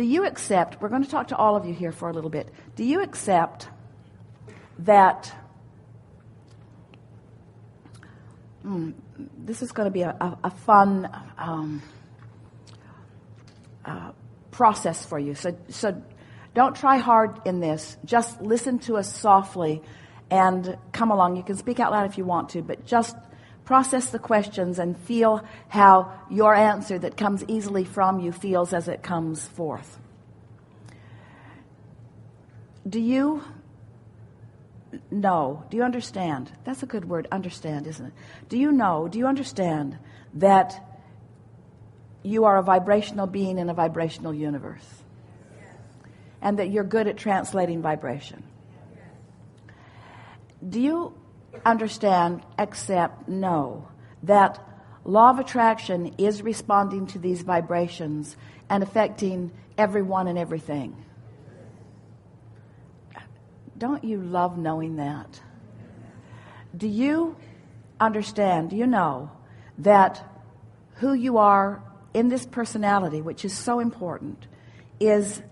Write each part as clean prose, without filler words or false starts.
Do you accept, we're going to talk to all of you here for a little bit. Do you accept that this is going to be a fun process for you. So don't try hard in this. Just listen to us softly and come along. You can speak out loud if you want to, but just process the questions and feel how your answer that comes easily from you feels as it comes forth. Do you know? Do you understand? That's a good word, understand, isn't it? Do you understand that you are a vibrational being in a vibrational universe? And that you're good at translating vibration? Do you understand, accept, know that law of attraction is responding to these vibrations and affecting everyone and everything? Don't you love knowing that? Do you understand, do you know that who you are in this personality, which is so important, is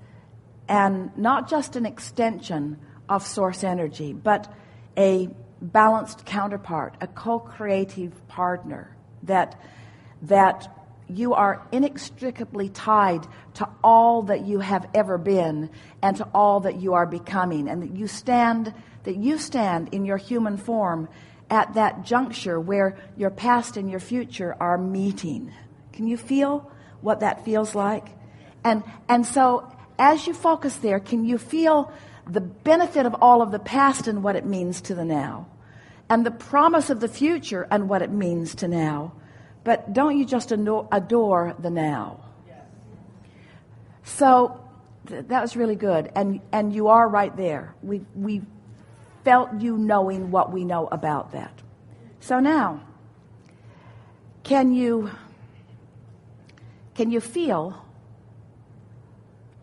not just an extension of source energy, but a balanced counterpart, a co-creative partner, that you are inextricably tied to all that you have ever been and to all that you are becoming, and that you stand in your human form at that juncture where your past and your future are meeting. Can you feel what that feels like? And so as you focus there, can you feel the benefit of all of the past and what it means to the now, and the promise of the future and what it means to now? But don't you just adore the now? So that was really good, and you are right there. We felt you knowing what we know about that. So now, can you feel,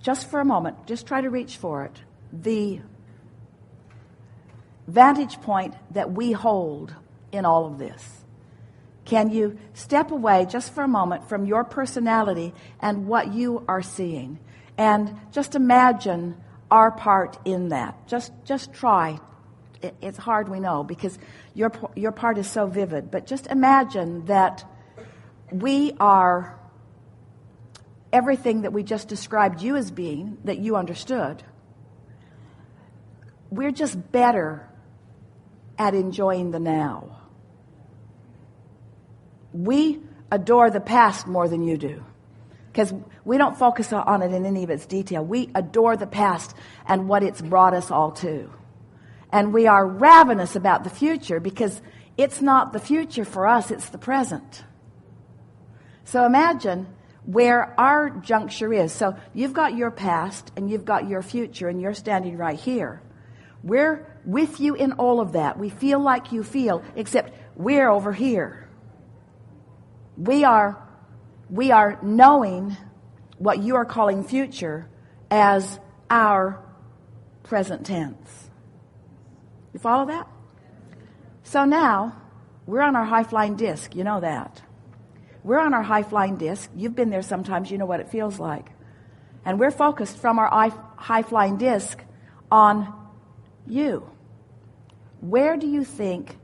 just for a moment, just try to reach for it, the vantage point that we hold in all of this? Can you step away just for a moment from your personality and what you are seeing, and just imagine our part in that? Just try. It's hard, we know, because your part is so vivid, but just imagine that we are everything that we just described you as being, that you understood. We're just better at enjoying the now. We adore the past more than you do, because we don't focus on it in any of its detail. We adore the past and what it's brought us all to. And we are ravenous about the future, because it's not the future for us, it's the present. So imagine where our juncture is. So you've got your past and you've got your future, and you're standing right here. We're with you in all of that. We feel like you feel, except we're over here. We are knowing what you are calling future as our present tense. You follow that? So now, we're on our high-flying disc. You know that. We're on our high-flying disc. You've been there sometimes. You know what it feels like. And we're focused from our high-flying disc on you. Where do you think,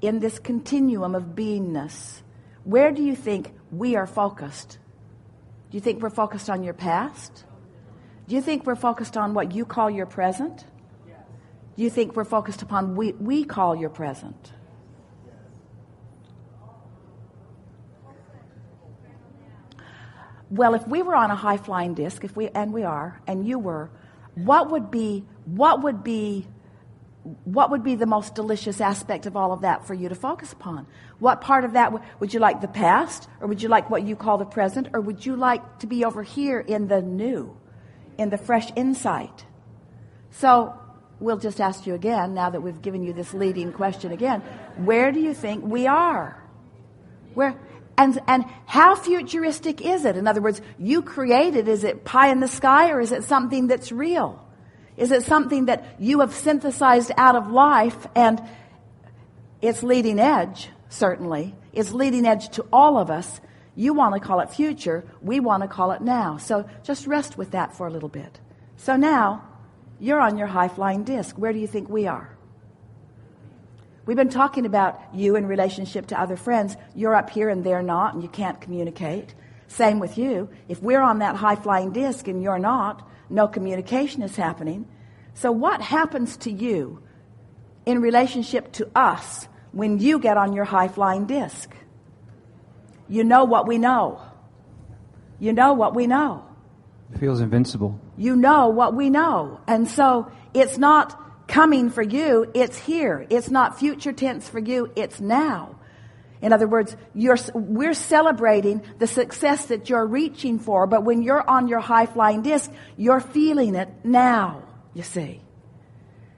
in this continuum of beingness, where do you think we are focused? Do you think we're focused on your past? Do you think we're focused on what you call your present? Do you think we're focused upon we call your present? Well, if we were on a high-flying disc, and we are, and you were, what would be the most delicious aspect of all of that for you to focus upon? What part of that would you like? The past, or would you like what you call the present, or would you like to be over here in the new, in the fresh insight? So we'll just ask you again, now that we've given you this leading question again, where do you think we are? Where? And how futuristic is it? In other words, you created, is it pie in the sky, or is it something that's real? Is it something that you have synthesized out of life, and it's leading edge, certainly. It's leading edge to all of us. You want to call it future. We want to call it now. So just rest with that for a little bit. So now, you're on your high-flying disc. Where do you think we are? We've been talking about you in relationship to other friends. You're up here and they're not, and you can't communicate. Same with you. If we're on that high-flying disc and you're not, no communication is happening. So what happens to you in relationship to us when you get on your high-flying disc? You know what we know. You know what we know. It feels invincible. You know what we know. And so it's not coming for you, it's here. It's not future tense for you, it's now. In other words, we're celebrating the success that you're reaching for, but when you're on your high-flying disc, you're feeling it now, you see.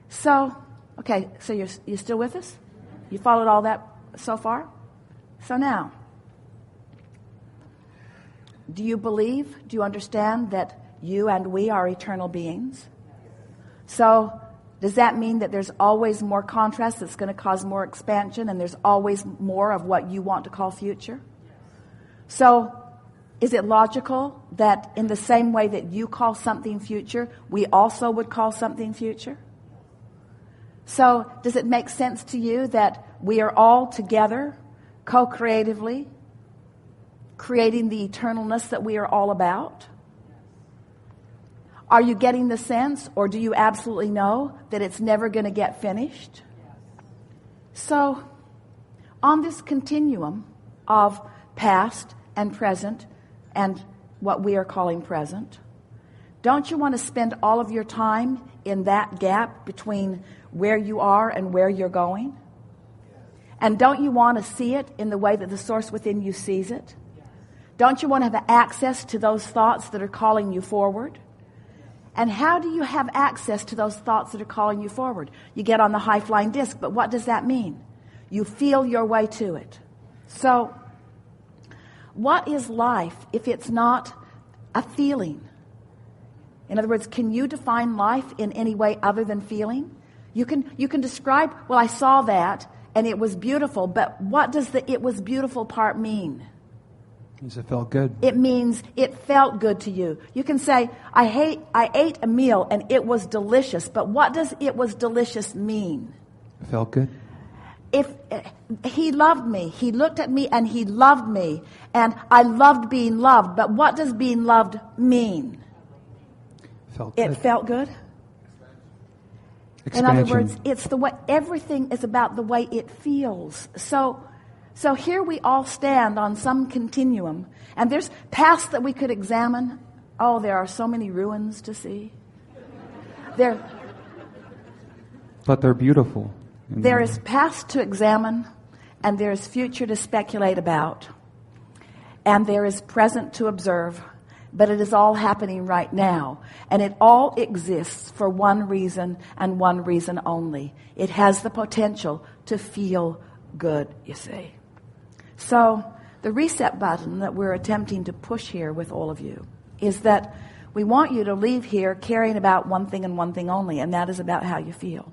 So, okay, so you're still with us? You followed all that so far? So now, do you believe, do you understand that you and we are eternal beings? So, does that mean that there's always more contrast that's going to cause more expansion, and there's always more of what you want to call future? So, is it logical that in the same way that you call something future, we also would call something future? So, does it make sense to you that we are all together, co-creatively, creating the eternalness that we are all about? Are you getting the sense, or do you absolutely know that it's never going to get finished? So, on this continuum of past and present and what we are calling present, don't you want to spend all of your time in that gap between where you are and where you're going? And don't you want to see it in the way that the source within you sees it? Don't you want to have access to those thoughts that are calling you forward? And how do you have access to those thoughts that are calling you forward? You get on the high-flying disc, but what does that mean? You feel your way to it. So, what is life if it's not a feeling? In other words, can you define life in any way other than feeling? You can describe, well, I saw that, and it was beautiful, but what does the "it was beautiful" part mean? It means it felt good. It means it felt good to you. You can say, I ate a meal and it was delicious, but what does "it was delicious" mean? It felt good. If he loved me, he looked at me and he loved me, and I loved being loved, but what does being loved mean? Felt good. It felt good? Expansion. In other words, it's the way, everything is about the way it feels. So here we all stand on some continuum, and there's past that we could examine. Oh, there are so many ruins to see. But they're beautiful. There is past to examine, and there is future to speculate about, and there is present to observe, but it is all happening right now, and it all exists for one reason and one reason only. It has the potential to feel good, you see. So the reset button that we're attempting to push here with all of you is that we want you to leave here caring about one thing and one thing only, and that is about how you feel.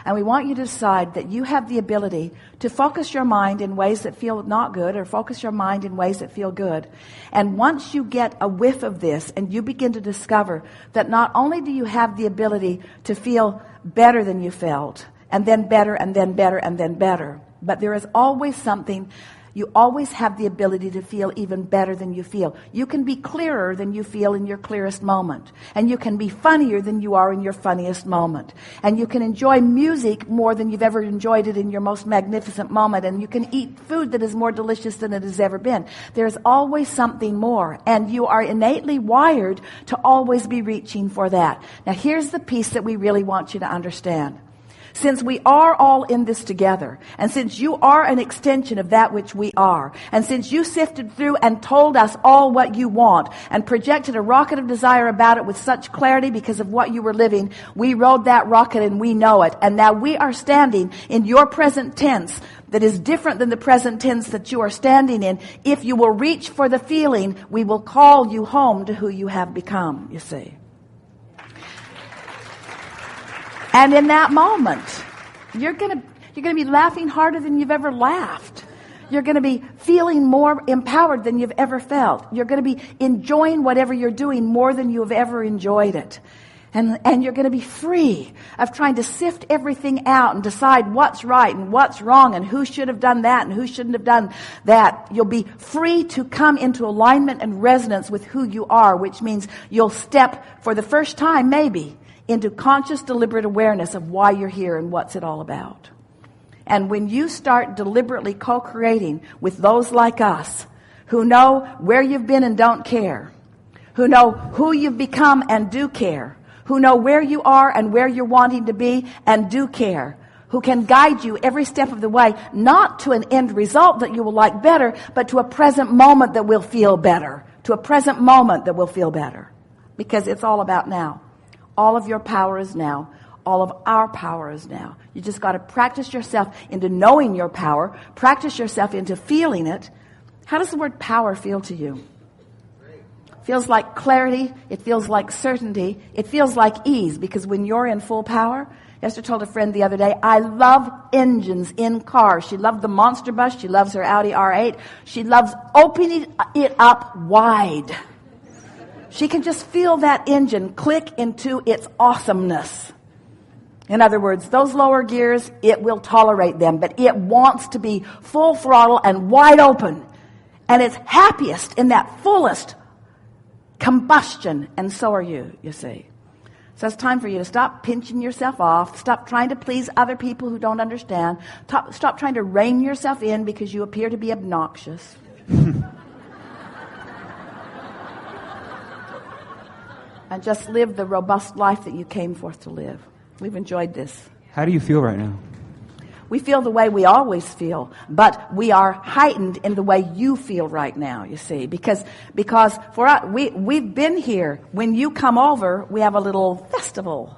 And we want you to decide that you have the ability to focus your mind in ways that feel not good, or focus your mind in ways that feel good. And once you get a whiff of this and you begin to discover that not only do you have the ability to feel better than you felt, and then better, and then better, and then better, but there is always something. You always have the ability to feel even better than you feel. You can be clearer than you feel in your clearest moment. And you can be funnier than you are in your funniest moment. And you can enjoy music more than you've ever enjoyed it in your most magnificent moment. And you can eat food that is more delicious than it has ever been. There's always something more. And you are innately wired to always be reaching for that. Now here's the piece that we really want you to understand. Since we are all in this together, and since you are an extension of that which we are, and since you sifted through and told us all what you want, and projected a rocket of desire about it with such clarity because of what you were living, we rode that rocket and we know it. And now we are standing in your present tense that is different than the present tense that you are standing in. If you will reach for the feeling, we will call you home to who you have become, you see. And in that moment, you're going to be laughing harder than you've ever laughed. You're going to be feeling more empowered than you've ever felt. You're going to be enjoying whatever you're doing more than you've ever enjoyed it. And you're going to be free of trying to sift everything out and decide what's right and what's wrong and who should have done that and who shouldn't have done that. You'll be free to come into alignment and resonance with who you are, which means you'll step for the first time maybe into conscious, deliberate awareness of why you're here and what's it all about. And when you start deliberately co-creating with those like us who know where you've been and don't care, who know who you've become and do care, who know where you are and where you're wanting to be and do care, who can guide you every step of the way, not to an end result that you will like better, but to a present moment that will feel better, to a present moment that will feel better. Because it's all about now. All of your power is now. All of our power is now. You just got to practice yourself into knowing your power, practice yourself into feeling it. How does the word power feel to you? Feels like clarity. It feels like certainty. It feels like ease, because when you're in full power, Esther told a friend the other day, I love engines in cars. She loved the monster bus. She loves her Audi R8. She loves opening it up wide. She can just feel that engine click into its awesomeness. In other words, those lower gears, it will tolerate them, but it wants to be full throttle and wide open. And it's happiest in that fullest combustion, and so are you see. So it's time for you to stop pinching yourself off, stop trying to please other people who don't understand, stop trying to rein yourself in because you appear to be obnoxious. And just live the robust life that you came forth to live. We've enjoyed this. How do you feel right now? We feel the way we always feel, but we are heightened in the way you feel right now, you see, because for us, we've been here. When you come over, we have a little festival.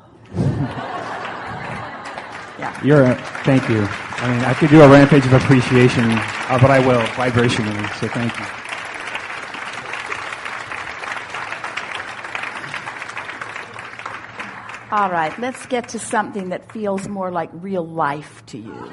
Yeah. Thank you. I mean, I could do a rampage of appreciation, but I will, vibrationally, so thank you. All right, let's get to something that feels more like real life to you.